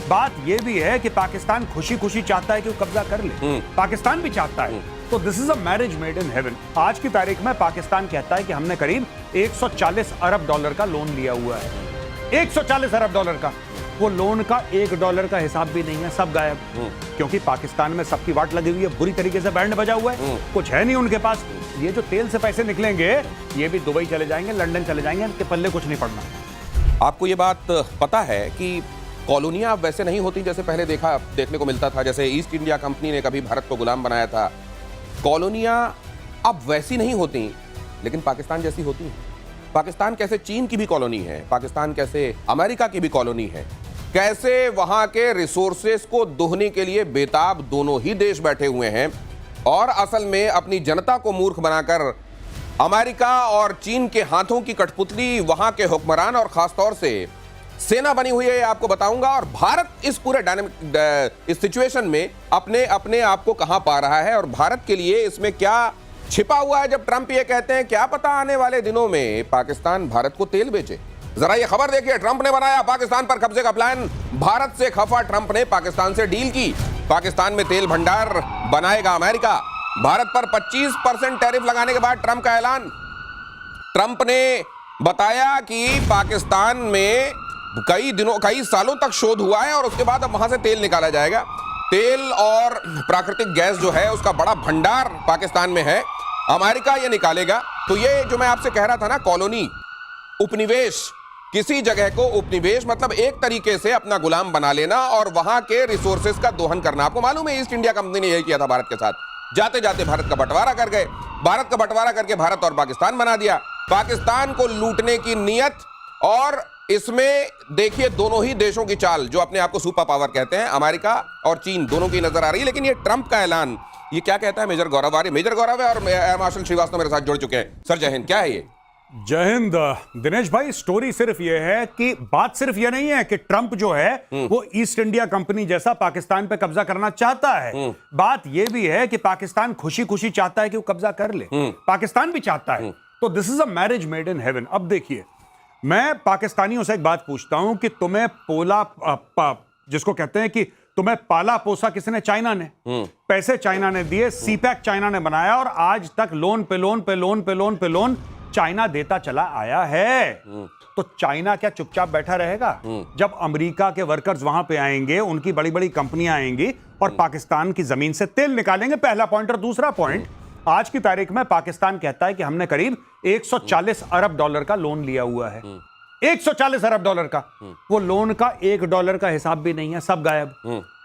बात यह भी है कि पाकिस्तान खुशी खुशी चाहता है कि वो कब्जा कर ले, पाकिस्तान भी चाहता है। तो this is a marriage made in heaven. आज की तारीख में पाकिस्तान कहता है कि हमने करीब 140 अरब डॉलर का लोन लिया हुआ है। 140 अरब डॉलर का। वो लोन का $1 का हिसाब भी नहीं है, सब गायब। क्योंकि पाकिस्तान में सबकी वाट लगी हुई है, बुरी तरीके से बैंड बजा हुआ है, कुछ है नहीं उनके पास। ये जो तेल से पैसे निकलेंगे ये भी दुबई चले जाएंगे, लंदन चले जाएंगे, इनके पल्ले कुछ नहीं पड़ना। आपको ये बात पता है कि कॉलोनियां अब वैसे नहीं होती जैसे पहले देखने को मिलता था। जैसे ईस्ट इंडिया कंपनी ने कभी भारत को गुलाम बनाया था, कॉलोनियां अब वैसी नहीं होती, लेकिन पाकिस्तान जैसी होती हैं। पाकिस्तान कैसे चीन की भी कॉलोनी है, पाकिस्तान कैसे अमेरिका की भी कॉलोनी है, कैसे वहां के रिसोर्सेस को दोहने के लिए बेताब दोनों ही देश बैठे हुए हैं, और असल में अपनी जनता को मूर्ख बनाकर अमेरिका और चीन के हाथों की कठपुतली वहां के हुक्मरान और खासतौर से सेना बनी हुई है, आपको बताऊंगा। और भारत इस पूरे डायनेमिक इस सिचुएशन में अपने आप को कहां पा रहा है और भारत के लिए इसमें क्या छिपा हुआ है। जब ट्रंप ये कहते हैं क्या पता आने वाले दिनों में पाकिस्तान भारत को तेल बेचे। जरा ये खबर देखिए, ट्रंप ने बनाया पाकिस्तान पर कब्जे का प्लान। भारत से खफा ट्रंप ने पाकिस्तान से डील की, पाकिस्तान में तेल भंडार बनाएगा अमेरिका। भारत पर 25% टैरिफ लगाने के बाद ट्रंप का ऐलान। ट्रंप ने बताया कि पाकिस्तान में कई सालों तक शोध हुआ है और उसके बाद अब वहां से तेल निकाला जाएगा। तेल और प्राकृतिक गैस जो है उसका बड़ा भंडार पाकिस्तान में है, अमेरिका ये निकालेगा। तो ये जो मैं आपसे कह रहा था ना, कॉलोनी, उपनिवेश, किसी जगह को उपनिवेश मतलब एक तरीके से अपना गुलाम बना लेना और वहां के रिसोर्सेज का दोहन करना। आपको मालूम है ईस्ट इंडिया कंपनी ने यही किया था भारत के साथ। जाते जाते भारत का बंटवारा कर गए, भारत का बंटवारा करके भारत और पाकिस्तान बना दिया, पाकिस्तान को लूटने की नीयत। और इसमें देखिए दोनों ही देशों की चाल, जो अपने आप को सुपर पावर कहते हैं, अमेरिका और चीन, दोनों की नजर आ रही है। लेकिन ये ट्रंप का ऐलान, ये क्या कहता है मेजर गौरव आर्य? मेजर गौरव है और मार्शल श्रीवास्तव मेरे साथ जुड़ चुके हैं। सर जय हिंद, क्या है ये? जय हिंद दिनेश भाई। स्टोरी सिर्फ ये है कि बात सिर्फ ये नहीं है कि ट्रंप जो है वो ईस्ट इंडिया कंपनी जैसा पाकिस्तान पे कब्जा करना चाहता है। बात ये भी है कि पाकिस्तान खुशी खुशी चाहता है कि वो कब्जा कर ले, पाकिस्तान भी चाहता है। तो this is a marriage made in heaven. अब देखिए, मैं पाकिस्तानियों से एक बात पूछता हूं कि तुम्हें जिसको कहते हैं कि तुम्हें पाला पोसा किसने? चाइना ने। पैसे चाइना ने दिए, सीपैक चाइना ने बनाया और आज तक लोन पे लोन पे लोन पे लोन पे लोन चाइना देता चला आया है। तो चाइना क्या चुपचाप बैठा रहेगा? जब अमेरिका के वर्कर्स वहां पे आएंगे, उनकी बड़ी बड़ी कंपनियां आएंगी और पाकिस्तान की जमीन से तेल निकालेंगे, पहला पॉइंट। और दूसरा पॉइंट, आज की तारीख में पाकिस्तान कहता है कि हमने करीब 140 अरब डॉलर का लोन लिया हुआ है। 140 अरब डॉलर का। वो लोन का $1 का हिसाब भी नहीं है, सब गायब।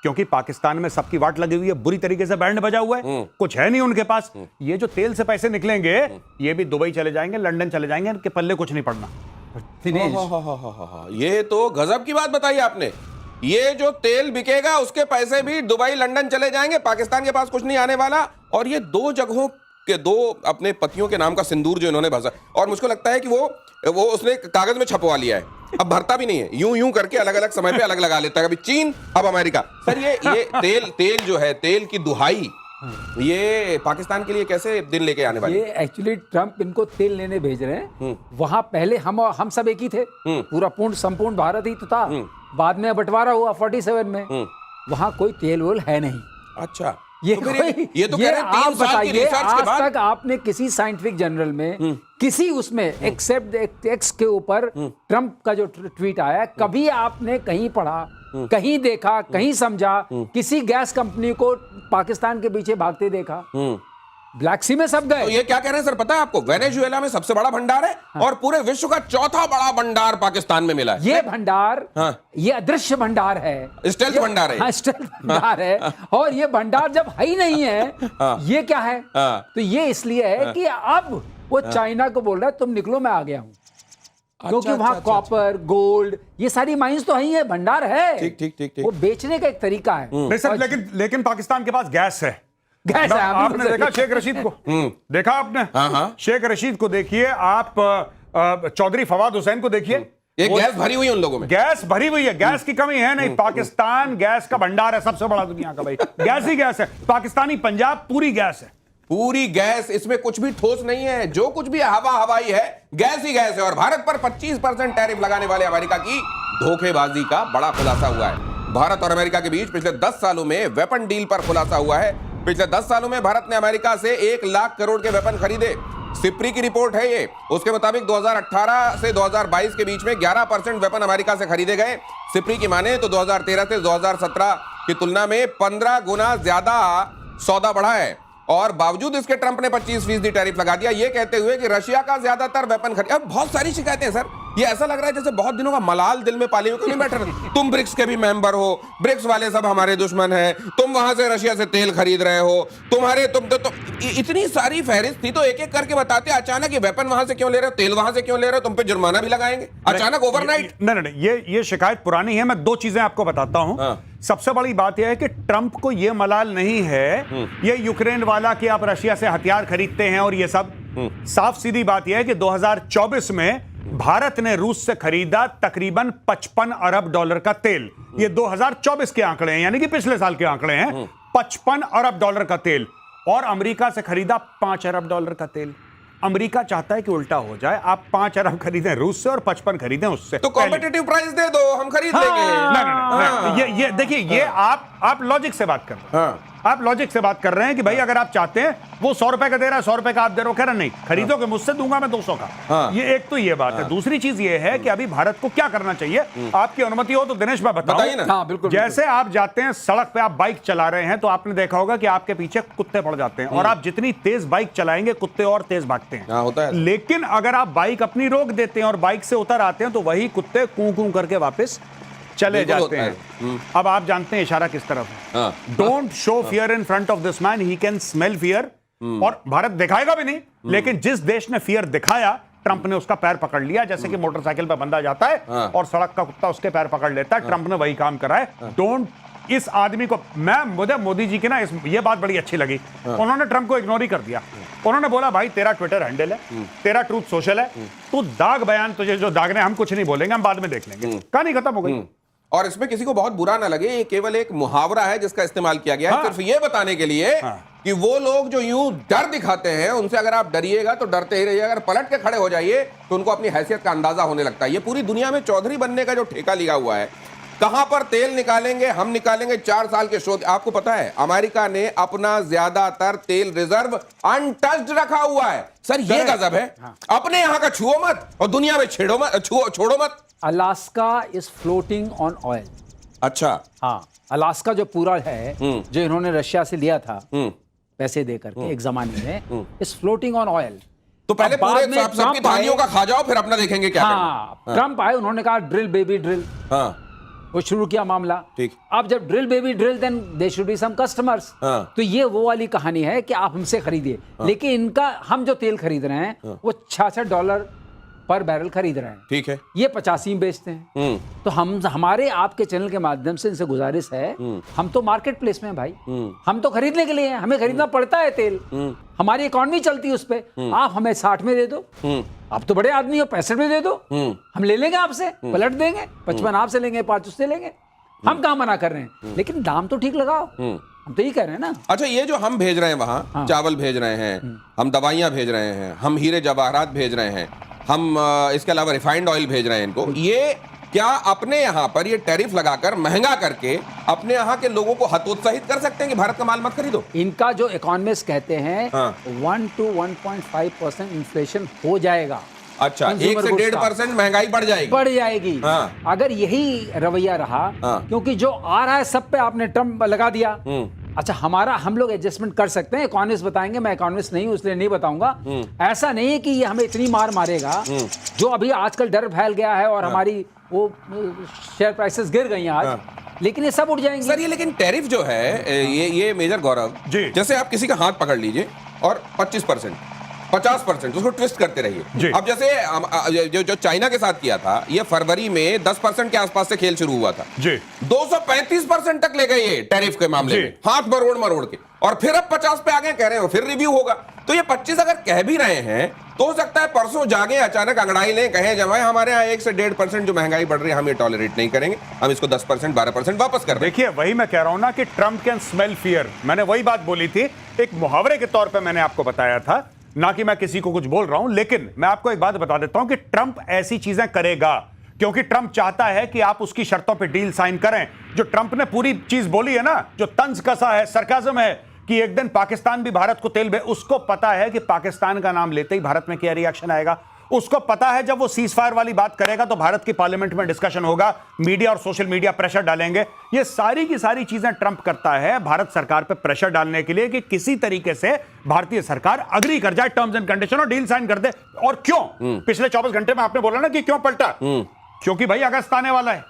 क्योंकि पाकिस्तान में सबकी वाट लगी हुई है, बुरी तरीके से बैंड बजा हुआ है, कुछ है नहीं उनके पास। ये जो तेल से पैसे निकलेंगे ये भी दुबई चले जाएंगे, लंदन चले जाएंगे, इनके पल्ले कुछ नहीं पड़ना। ये तो गजब की बात बताई आपने। ये जो तेल बिकेगा उसके पैसे भी दुबई लंदन चले जाएंगे, पाकिस्तान के पास कुछ नहीं आने वाला। और ये दो जगहों के दो अपने पतियों के नाम का सिंदूर जो इन्होंने भसा, और मुझको लगता है कि वो उसने कागज में छपवा लिया है, अब भरता भी नहीं है, यूं यूं करके अलग अलग समय पे अलग लगा लेता है, कभी चीन अब अमेरिका। सर ये तेल जो है, तेल की दुहाई, ये पाकिस्तान के लिए कैसे दिन लेके आने वाले? ये एक्चुअली ट्रंप इनको तेल लेने भेज रहे हैं। वहां पहले हम सब एक ही थे, पूरा संपूर्ण भारत ही तो था। बाद में बंटवारा हुआ 47 में, वहां कोई तेल वेल है नहीं। अच्छा, ये तो कोई ये तो कह रहे हैं आप 3 साल की बताइए, रिसर्च के बाद आज तक आपने किसी साइंटिफिक जर्नल में किसी उसमें एक्सेप्ट एक्स के ऊपर ट्रंप का जो ट्वीट आया, कभी आपने कहीं पढ़ा, कहीं देखा, कहीं समझा, किसी गैस कंपनी को पाकिस्तान के पीछे भागते देखा? ब्लैक सी में सब गए। तो ये क्या कह रहे हैं सर, पता है आपको? वेनेजुएला में सबसे बड़ा भंडार है और पूरे विश्व का चौथा बड़ा भंडार पाकिस्तान में मिला है। ये भंडार, ये अदृश्य भंडार है, स्टेल्थ भंडार है। हाँ, स्टेल्थ भंडार है। और ये भंडार जब है ही नहीं है, ये क्या है? तो ये इसलिए है कि अब वो चाइना को बोल रहा है तुम निकलो, मैं आ गया हूं। क्योंकि वहां कॉपर, गोल्ड, ये सारी माइंस तो ही है, भंडार है। ठीक। वो बेचने का एक तरीका है। नहीं सर, लेकिन पाकिस्तान के पास गैस है। गैस है। आपने देखा शेख रशीद को? देखा आपने? शेख रशीद को देखिए, आप चौधरी फवाद हुसैन को देखिए, गैस भरी हुई है उन लोगों में, गैस भरी हुई है, गैस की कमी है नहीं। पाकिस्तान गैस का भंडार है, सबसे बड़ा दुनिया का भाई। गैस ही गैस है, पाकिस्तानी पंजाब पूरी गैस है, पूरी गैस। इसमें कुछ भी ठोस नहीं है, जो कुछ भी हवा हवाई है, गैस ही गैस है। और भारत पर 25% टैरिफ लगाने वाले अमेरिका की धोखेबाजी का बड़ा खुलासा हुआ है। भारत और अमेरिका के बीच पिछले 10 सालों में वेपन डील पर खुलासा हुआ है। पिछले 10 सालों में भारत ने अमेरिका से 1 लाख करोड़ के वेपन खरीदे। सिप्री की रिपोर्ट है ये। उसके मुताबिक 2018 से 2022 के बीच में 11% वेपन अमेरिका से खरीदे गए। सिप्री की माने तो 2013 से 2017 की तुलना में 15 गुना ज्यादा सौदा बढ़ा है। और बावजूद इसके ट्रंप ने 25% टैरिफ लगा दिया, ये कहते हुए कि रशिया का ज्यादातर वेपन खरीद। अब बहुत सारी शिकायतें हैं सर, ये ऐसा लग रहा है जैसे बहुत दिनों का मलाल दिल में पाले हुए नहीं बैठ रहे। तुम ब्रिक्स के भी मेंबर हो, ब्रिक्स वाले सब हमारे दुश्मन हैं, तुम वहां से रशिया से तेल खरीद रहे हो, तुम्हारे तुम तो इतनी सारी फहरिस्त थी, तो एक एक करके बताते अचानक ये वेपन वहां से क्यों ले रहे हो, तेल वहां से क्यों ले रहे हो, तुम पे जुर्माना भी लगाएंगे अचानक ओवरनाइट। नहीं, ये शिकायत पुरानी है। मैं 2 चीजें आपको बताता हूं। सबसे बड़ी बात यह है कि ट्रंप को यह मलाल नहीं है ये यूक्रेन वाला कि आप रशिया से हथियार खरीदते हैं और ये सब। साफ सीधी बात यह है कि 2024 में भारत ने रूस से खरीदा तकरीबन 55 अरब डॉलर का तेल। ये 2024 के आंकड़े हैं, यानी कि पिछले साल के आंकड़े हैं। 55 अरब डॉलर का तेल। और अमेरिका से खरीदा 5 अरब डॉलर का तेल। अमेरिका चाहता है कि उल्टा हो जाए, आप 5 अरब खरीदें रूस से और 55 खरीदें उससे। तो कॉम्पिटिटिव प्राइस दे दो, हम खरीद लेंगे। नहीं, ये देखिए, ये आप लॉजिक से बात कर रहे हैं। आप लॉजिक से बात कर रहे हैं कि भाई अगर आप चाहते हैं, वो 100 रुपए का दे रहा है, 100 रुपए का आप दे रहे हो, कह रहे नहीं खरीदोगे मुझसे, दूंगा मैं 200 का। ये एक तो ये बात है। दूसरी चीज ये है कि अभी भारत को क्या करना चाहिए, आपकी अनुमति हो तो दिनेश मैं बताइए ना। हाँ, बिल्कुल। जैसे आप जाते हैं सड़क पे, आप बाइक चला रहे हैं, तो आपने देखा होगा कि आपके पीछे कुत्ते पड़ जाते हैं, और आप जितनी तेज बाइक चलाएंगे कुत्ते और तेज भागते हैं। होता है। लेकिन अगर आप बाइक अपनी रोक देते हैं और बाइक से उतर आते हैं, तो वही कुत्ते कूं कूं करके वापस चले जाते हैं। अब आप जानते हैं इशारा किस तरफ है। Don't show fear in front of this man, he can smell fear. और भारत दिखाएगा भी नहीं, लेकिन जिस देश ने फियर दिखाया, ट्रंप ने उसका पैर पकड़ लिया। जैसे कि मोटरसाइकिल पर बंदा जाता है और सड़क का कुत्ता उसके पैर पकड़ लेता है, ट्रंप ने वही काम करा है। डोंट इस आदमी को, मुझे मोदी जी की ना ये बात बड़ी अच्छी लगी। उन्होंने ट्रंप को इग्नोर ही कर दिया। उन्होंने बोला भाई तेरा ट्विटर हैंडल है, तेरा ट्रूथ सोशल है, तू दाग बयान तुझे जो दागने, हम कुछ नहीं बोलेंगे, हम बाद में देख लेंगे। कहानी खत्म हो गई। और इसमें किसी को बहुत बुरा ना लगे, ये केवल एक मुहावरा है जिसका इस्तेमाल किया गया है, सिर्फ ये बताने के लिए कि वो लोग जो यूं डर दिखाते हैं, उनसे अगर आप डरिएगा तो डरते ही रहिए, अगर पलट के खड़े हो जाइए तो उनको अपनी हैसियत का अंदाजा होने लगता है। ये पूरी दुनिया में चौधरी बनने का जो ठेका लिया हुआ है, कहां पर तेल निकालेंगे, हम निकालेंगे। 4 साल के शोध। आपको पता है अमेरिका ने अपना ज्यादातर तेल रिजर्व अनटच्ड रखा हुआ है। सर ये गजब है। अपने यहां का छुओ मत और दुनिया में छेड़ो मत, छोड़ो मत। Alaska is floating on oil. अच्छा। हाँ, अलास्का जो पूरा है, जो इन्होंने रशिया से लिया था पैसे दे करके एक जमाने में, इज फ्लोटिंग ऑन ऑयल। तो पहले पूरे सबकी थालियों का खा जाओ, फिर अपना देखेंगे क्या करना। ट्रंप आए, उन्होंने कहा ड्रिल बेबी ड्रिल। वो शुरू किया मामला। ठीक। अब जब drill baby drill, then they should be some customers. तो ये वो वाली कहानी है कि आप हमसे खरीदिए, लेकिन इनका हम जो तेल खरीद रहे हैं वो $66 पर बैरल खरीद रहे हैं। ठीक है। ये 85 में बेचते हैं। तो हमारे आपके चैनल के माध्यम से इनसे गुजारिश है, हम तो मार्केट प्लेस में हैं भाई, हम तो खरीदने के लिए हैं, हमें खरीदना पड़ता है तेल, हमारी इकोनॉमी चलती है उस पे। आप हमें 60 में दे दो, आप तो बड़े आदमी हो, 65 में दे दो, हम ले लेंगे आपसे, पलट देंगे, 55 आपसे लेंगे, 5 उससे लेंगे। हम कहाँ मना कर रहे हैं, लेकिन दाम तो ठीक लगाओ, हम तो यही कह रहे हैं ना। अच्छा, ये जो हम भेज रहे हैं वहां, चावल भेज रहे हैं, हम दवाइयां भेज रहे हैं, हम हीरे जवाहरात भेज रहे हैं, हम इसके अलावा रिफाइंड ऑयल भेज रहे हैं इनको, ये क्या अपने यहाँ पर ये टैरिफ लगाकर महंगा करके अपने यहाँ के लोगों को हतोत्साहित कर सकते हैं कि भारत का माल मत खरीदो? इनका जो इकोनॉमिस्ट कहते हैं 1 to 1.5% इन्फ्लेशन हो जाएगा। अच्छा, 1 से 1.5% महंगाई बढ़ जाएगी। अगर यही रवैया रहा, क्योंकि जो आ रहा है सब पे आपने ट्रम्प लगा दिया। अच्छा, हम लोग एडजस्टमेंट कर सकते हैं, इकोनॉमिस्ट बताएंगे, मैं इकोनॉमिस्ट नहीं हूं इसलिए नहीं बताऊंगा। ऐसा नहीं है कि ये हमें इतनी मार मारेगा, जो अभी आजकल डर फैल गया है और हमारी वो शेयर प्राइसेस गिर गई हैं आज, लेकिन ये सब उठ जाएंगे। सर ये लेकिन टैरिफ जो है, ये मेजर गौरव जी, जैसे आप किसी का हाथ पकड़ लीजिए और 25%, 50% उसको ट्विस्ट करते रहिए। अब जैसे जो चाइना के साथ किया था, ये फरवरी में 10% के आसपास से खेल शुरू हुआ था जी, 235% तक ले गए ये टैरिफ के मामले में, हाथ मरोड़ के, और फिर अब 50 पे आ गए, कह रहे हो फिर रिव्यू होगा। तो ये 25 अगर कह भी रहे हैं तो हो सकता है परसों जागे अचानक अंगड़ाई लें, कहें जमाए हमारे यहाँ 1 से 1.5% जो महंगाई बढ़ रही है हम ये टॉलरेट नहीं करेंगे, हम इसको 10%, 12% वापस कर दें। देखिए वही मैं कह रहा हूं ना कि ट्रंप कैन स्मेल फियर। मैंने वही बात बोली थी, एक मुहावरे के तौर पे मैंने आपको बताया था, ना कि मैं किसी को कुछ बोल रहा हूं। लेकिन मैं आपको एक बात बता देता हूं कि ट्रंप ऐसी चीजें करेगा। क्योंकि ट्रंप चाहता है कि आप उसकी शर्तों पे डील साइन करें। जो ट्रंप ने पूरी चीज बोली है ना, जो तंज कसा है, सरकाज़म है कि एक दिन पाकिस्तान भी भारत को तेल उसको पता है कि पाकिस्तान का नाम लेते ही भारत में क्या रिएक्शन आएगा। उसको पता है जब वो सीज फायर वाली बात करेगा तो भारत की पार्लियामेंट में डिस्कशन होगा, मीडिया और सोशल मीडिया प्रेशर डालेंगे। ये सारी की सारी चीजें ट्रंप करता है भारत सरकार पे प्रेशर डालने के लिए कि किसी तरीके से भारतीय सरकार अग्री कर जाए टर्म्स एंड कंडीशन और डील साइन कर दे। और क्यों? पिछले 24 घंटे में आपने बोला ना कि क्यों पलटा, क्योंकि भाई अगस्त आने वाला है,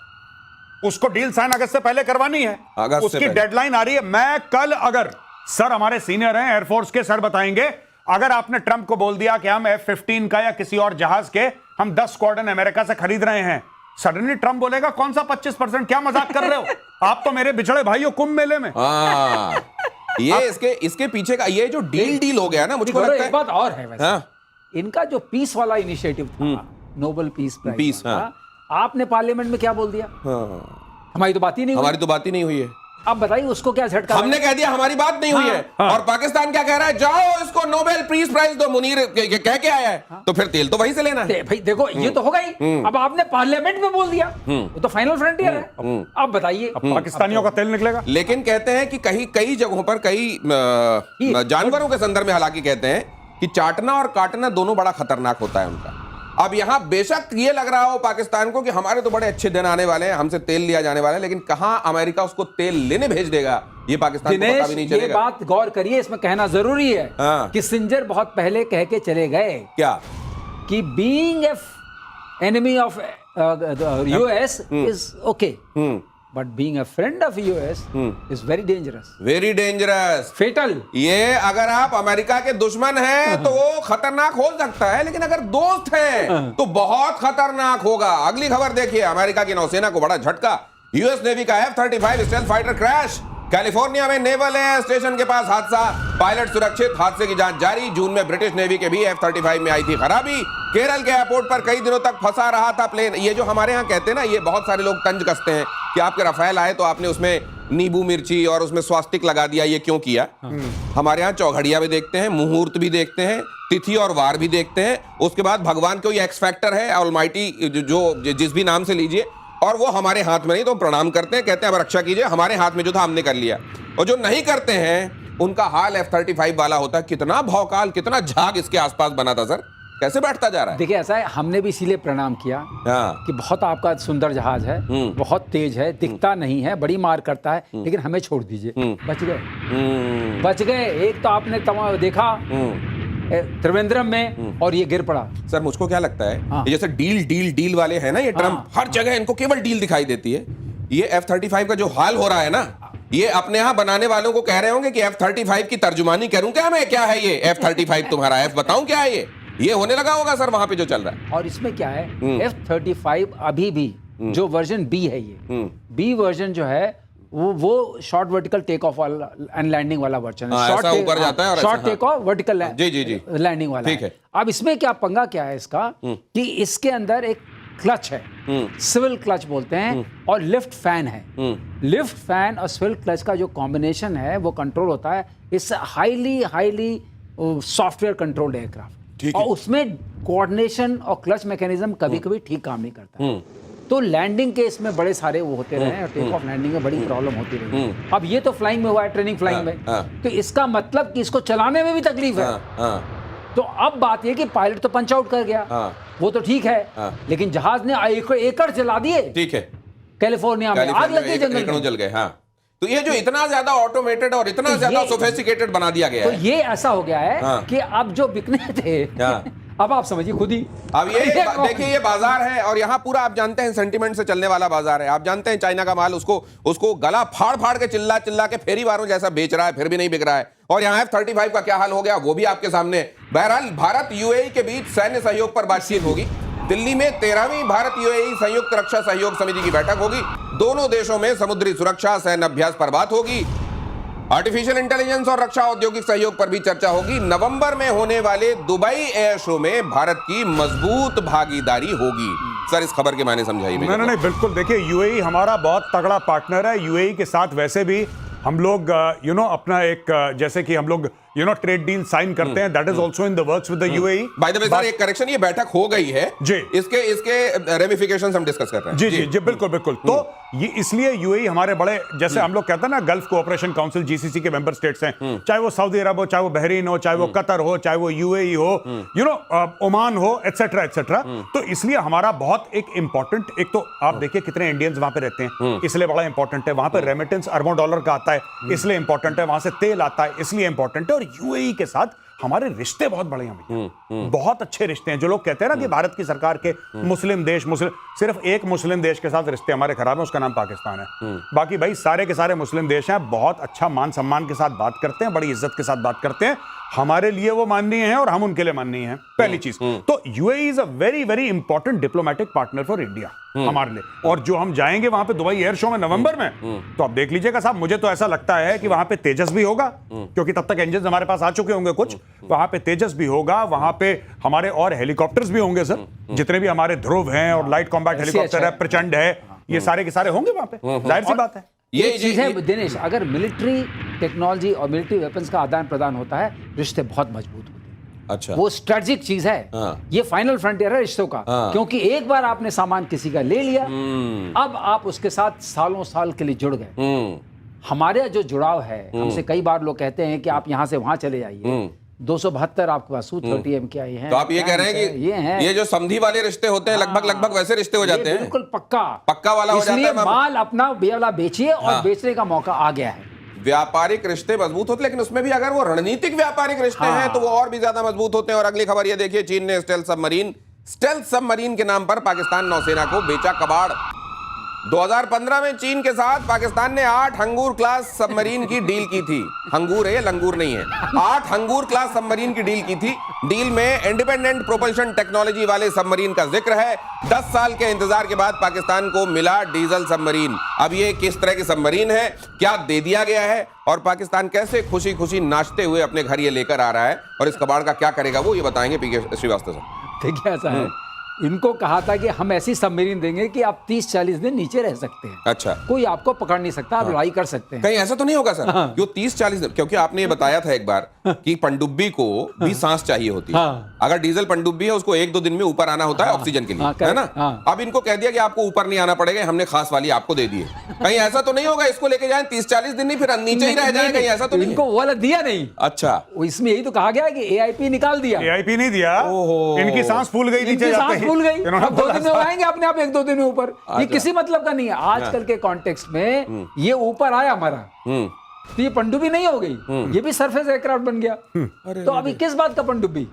उसको डील साइन अगस्त से पहले करवानी है, उसकी डेडलाइन आ रही है। मैं कल, अगर सर हमारे सीनियर हैं एयरफोर्स के, सर बताएंगे, अगर आपने ट्रंप को बोल दिया कि हम F-15 का या किसी और जहाज के हम 10 स्क्वाड्रन अमेरिका से खरीद रहे हैं, सडनली ट्रंप बोलेगा कौन सा 25%, क्या मजाक कर रहे हो आप तो मेरे बिछड़े भाई हो कुंभ मेले में। ये इसके पीछे का ये जो डील हो गया ना, मुझे लगता है एक बात और है वैसे। हाँ? इनका जो पीस वाला इनिशिएटिव था, नोबेल पीस प्राइज, हाँ। आपने पार्लियामेंट में क्या बोल दिया? हमारी तो बात ही नहीं हुई। हमारी तो बात ही नहीं हुई है। अब बताइए उसको क्या झटका? हमने कह दिया हमारी बात नहीं हुई है, और पाकिस्तान क्या कह रहा है, जाओ इसको नोबेल पीस प्राइज दो, मुनीर कह के आया है, तो फिर तेल तो वहीं से लेना है। भाई देखो ये तो होगा ही। अब आपने पार्लियामेंट में बोल दिया, वो तो फाइनल फ्रंटियर है। अब बताइए पाकिस्तानियों का तेल निकलेगा। लेकिन कहते हैं कि कई जगहों पर कई जानवरों के संदर्भ में हालांकि कहते हैं कि चाटना और काटना दोनों बड़ा खतरनाक होता है उनका। अब यहां बेशक ये लग रहा हो पाकिस्तान को कि हमारे तो बड़े अच्छे दिन आने वाले हैं, हमसे तेल लिया जाने वाला है, लेकिन कहां अमेरिका उसको तेल लेने भेज देगा ये पाकिस्तान को पता भी नहीं चलेगा। ये बात गौर करिए, इसमें कहना जरूरी है। किसिंजर बहुत पहले कह के चले गए क्या कि being enemy of US is okay, but being a friend of US is very dangerous, very dangerous, fatal. ये अगर आप अमेरिका के दुश्मन हैं तो वो खतरनाक हो सकता है, लेकिन अगर दोस्त हैं तो बहुत खतरनाक होगा। अगली खबर देखिए, अमेरिका की नौसेना को बड़ा झटका, यूएस नेवी का F-35 stealth fighter crash, California में नेवल एयर स्टेशन के पास हादसा, पायलट सुरक्षित, हादसे की जांच जारी। जून में ब्रिटिश नेवी के भी F-35 में आई थी खराबी, केरल के एयरपोर्ट पर कई दिनों तक फंसा रहा था प्लेन। ये जो हमारे यहाँ कहते हैं ना, ये बहुत सारे लोग तंज कसते हैं कि आपके रफेल आए तो आपने उसमें नींबू मिर्ची और उसमें स्वास्तिक लगा दिया, ये क्यों किया? हमारे यहाँ चौघड़िया भी देखते हैं, मुहूर्त भी देखते हैं, तिथि और वार भी देखते हैं, उसके बाद भगवान को ये एक्स फैक्टर है ऑलमाइटी, जो जिस भी नाम से लीजिए, और वो हमारे हाथ में नहीं, तो प्रणाम करते हैं, कहते हैं अब रक्षा कीजिए, हमारे हाथ में जो था हमने कर लिया। और जो नहीं करते हैं उनका हाल F-35 वाला होता है। कितना भौकाल, कितना झाग इसके आसपास बना था सर, कैसे बैठता जा रहा है? देखिए ऐसा है, हमने भी इसीलिए प्रणाम किया कि बहुत आपका सुंदर जहाज है, बहुत तेज है, दिखता नहीं है, बड़ी मार करता है, लेकिन हमें छोड़ दीजिए। बच गए, बच गए। एक तो आपने देखा त्रिवेंद्रम में, और ये गिर पड़ा। सर मुझको क्या लगता है, जैसे डील वाले हैं ना ये ट्रम्प, हर जगह इनको केवल डील दिखाई देती है। ये F-35 का जो हाल हो रहा है ना, ये अपने यहाँ बनाने वालों को कह रहे होंगे कि F-35 की तर्जुमानी करूं क्या मैं, क्या है ये F-35 तुम्हारा, F बताऊं क्या है ये होने लगा होगा सर वहां पे जो चल रहा है। और इसमें क्या है, F-35 अभी भी जो वर्जन बी है, ये बी वर्जन जो है वो short vertical take off and landing वाला वर्जन है। Short take off vertical landing वाला है। अब इसमें क्या पंगा क्या है इसका, कि इसके अंदर एक क्लच है, सिविल क्लच बोलते हैं, और लिफ्ट फैन है। लिफ्ट फैन और सिविल क्लच का जो कॉम्बिनेशन है वो कंट्रोल होता है इस हाईली सॉफ्टवेयर कंट्रोल्ड एयरक्राफ्ट, और उसमें कोऑर्डिनेशन और क्लच मैकेनिज्म कभी कभी ठीक काम नहीं करता। तो लैंडिंग के इसमें बड़े सारे वो होते रहे, और टेक ऑफ लैंडिंग में बड़ी प्रॉब्लम होती रही। अब ये तो फ्लाइंग में हुआ है, ट्रेनिंग फ्लाइंग में, तो इसका मतलब कि इसको चलाने में भी तकलीफ है। तो अब बात ये कि पायलट तो पंच आउट कर गया, वो तो ठीक है, लेकिन जहाज ने एकड़ जला दिए। ठीक है, कैलिफोर्निया में आग लग गई, जंगल में जल गए। तो ये जो इतना ज्यादा ऑटोमेटेड और इतना ज्यादा सोफिस्टिकेटेड बना दिया गया तो है, ये ऐसा हो गया है कि अब जो बिकने थे, अब आप समझिए खुद ही। अब ये देखिए, ये बाजार है, और यहाँ पूरा आप जानते हैं सेंटिमेंट से चलने वाला बाजार है। आप जानते हैं चाइना का माल उसको गला फाड़ के चिल्ला के फेरी वारों जैसा बेच रहा है, फिर भी नहीं बिक रहा है। और यहाँ F-35 का क्या हाल हो गया वो भी आपके सामने। बहरहाल भारत यूएई के बीच सैन्य सहयोग पर बातचीत होगी। दिल्ली में 13वीं भारत यूएई संयुक्त रक्षा सहयोग समिति की बैठक होगी। दोनों देशों में समुद्री सुरक्षा, सैन्य अभ्यास पर बात होगी। आर्टिफिशियल इंटेलिजेंस और रक्षा औद्योगिक सहयोग पर भी चर्चा होगी। नवंबर में होने वाले दुबई एयर शो में भारत की मजबूत भागीदारी होगी। सर इस खबर के मायने समझाइए। नहीं, बिल्कुल। देखिए यूएई हमारा बहुत तगड़ा पार्टनर है। यूएई के साथ वैसे भी हम लोग अपना एक, जैसे कि हम लोग you know trade deal sign करते हैं, that is also in the works with the UAE. By the way sir, एक करेक्शन, ये बैठक हो गई है जी। इसके रेमिफिकेशंस हम डिस्कस कर रहे हैं। जी जी जी बिल्कुल बिल्कुल। तो ये इसलिए यूएई हमारे बड़े, जैसे हम लोग कहते हैं ना गल्फ कोऑपरेशन काउंसिल जीसीसी के मेंबर स्टेट्स हैं, चाहे वो सऊदी अरब हो, चाहे वो बहरीन हो, चाहे वो कतर हो, चाहे वो यूएई हो, यू नो ओमान हो, एटसेट्रा एटसेट्रा। तो इसलिए हमारा बहुत एक इंपॉर्टेंट, एक तो आप देखिए कितने इंडियंस वहां पे रहते हैं, इसलिए बड़ा इंपॉर्टेंट है। वहां पे रेमिटेंस अरबों डॉलर का आता है, इसलिए इंपॉर्टेंट है। वहां से तेल आता है, इसलिए इंपॉर्टेंट है। और यूएई के साथ हमारे रिश्ते बहुत बड़े हैं भैया, बहुत अच्छे रिश्ते हैं। जो लोग कहते हैं ना कि भारत की सरकार के मुस्लिम देश, सिर्फ एक मुस्लिम देश के साथ रिश्ते हमारे खराब है, उसका नाम पाकिस्तान है। बाकी भाई सारे के सारे मुस्लिम देश हैं, बहुत अच्छा मान सम्मान के साथ बात करते हैं, बड़ी इज्जत के साथ बात करते हैं। हमारे लिए वो माननीय है और हम उनके लिए माननीय हैं, पहली चीज। तो UAE is a very very important diplomatic partner for India हमारे लिए। और जो हम जाएंगे वहां पे दुबई एयर शो में नवंबर में, तो आप देख लीजिएगा साहब, मुझे तो ऐसा लगता है कि वहां पे तेजस भी होगा, क्योंकि तब तक इंजन हमारे पास आ चुके होंगे कुछ। वहां पे तेजस भी होगा, वहां पे हमारे और हेलीकॉप्टर्स भी होंगे सर, जितने भी हमारे ध्रुव हैं और लाइट कॉम्बैट हेलीकॉप्टर है, प्रचंड है, ये सारे के सारे होंगे वहां पे, जाहिर सी बात है। ये चीज है दिनेश, अगर मिलिट्री टेक्नोलॉजी और मिलिट्री वेपन्स का आदान प्रदान होता है, रिश्ते बहुत मजबूत होते हैं। अच्छा, वो स्ट्रेटेजिक चीज है। ये फाइनल फ्रंटियर है रिश्तों का, क्योंकि एक बार आपने सामान किसी का ले लिया, अब आप उसके साथ सालों साल के लिए जुड़ गए। हमारे जो जुड़ाव है, हमसे कई बार लोग कहते हैं कि आप यहां से वहां चले जाइए, 272 आपके पास Su-30 MKI हैं। तो आप ये कह रहे हैं कि ये जो संधि वाले रिश्ते होते हैं, लगभग वैसे रिश्ते हो जाते हैं, बिल्कुल पक्का वाला हो जाता है। इसलिए माल अपना वाला बेचिए और बेचने का मौका आ गया है। व्यापारिक रिश्ते मजबूत होते, लेकिन उसमें भी अगर वो रणनीतिक व्यापारिक रिश्ते हैं तो वो और भी ज्यादा मजबूत होते हैं। और अगली खबर ये देखिए, चीन ने स्टेल्थ सबमरीन के नाम पर पाकिस्तान नौसेना को बेचा कबाड़। 2015 में चीन के साथ पाकिस्तान ने 8 हंगूर क्लास सबमरीन की डील की थी। हंगूर है, लंगूर नहीं है। 8 हंगूर क्लास सबमरीन की डील की थी। डील में इंडिपेंडेंट प्रोपल्शन टेक्नोलॉजी वाले सबमरीन का जिक्र है। 10 साल के इंतजार के बाद पाकिस्तान को मिला डीजल सबमरीन। अब ये किस तरह की सबमरीन है, क्या दे दिया गया है, और पाकिस्तान कैसे खुशी खुशी नाचते हुए अपने घर ये लेकर आ रहा है, और इस कबाड़ का क्या करेगा, वो ये बताएंगे पीके श्रीवास्तव साहब। देखिए ऐसा है, इनको कहा था कि हम ऐसी सबमरीन देंगे कि आप 30-40 दिन नीचे रह सकते हैं। अच्छा, कोई आपको पकड़ नहीं सकता, आप लड़ाई कर सकते हैं। कहीं ऐसा तो नहीं होगा सर कि 30-40 दिन, क्योंकि आपने ये बताया था एक बार कि पनडुब्बी को भी सांस चाहिए होती है। अगर डीजल पनडुब्बी है, उसको 1-2 दिन में ऊपर आना होता है ऑक्सीजन के लिए, है ना। अब इनको कह दिया कि आपको ऊपर नहीं आना पड़ेगा, हमने खास वाली आपको दे दी है। कहीं ऐसा तो नहीं होगा इसको लेके जाए 30-40 दिन नहीं, फिर नीचे ही रह जाए, कहीं ऐसा तो नहीं? इनको वो वाला दिया नहीं। अच्छा, इसमें यही तो कहा गया कि AIP निकाल दिया। AIP नहीं दिया, इनकी सांस फूल गई, नीचे जाते ही फूल गई, 2 दिन में आएंगे अपने आप 1-2 दिन में ऊपर। ये किसी मतलब का नहीं है। आजकल के कॉन्टेक्स्ट में ये ऊपर आया हमारा, तो ये पनडुब्बी नहीं हो गई, ये भी सरफेस एयरक्राफ्ट बन गया। तो अभी किस बात का पनडुब्बी?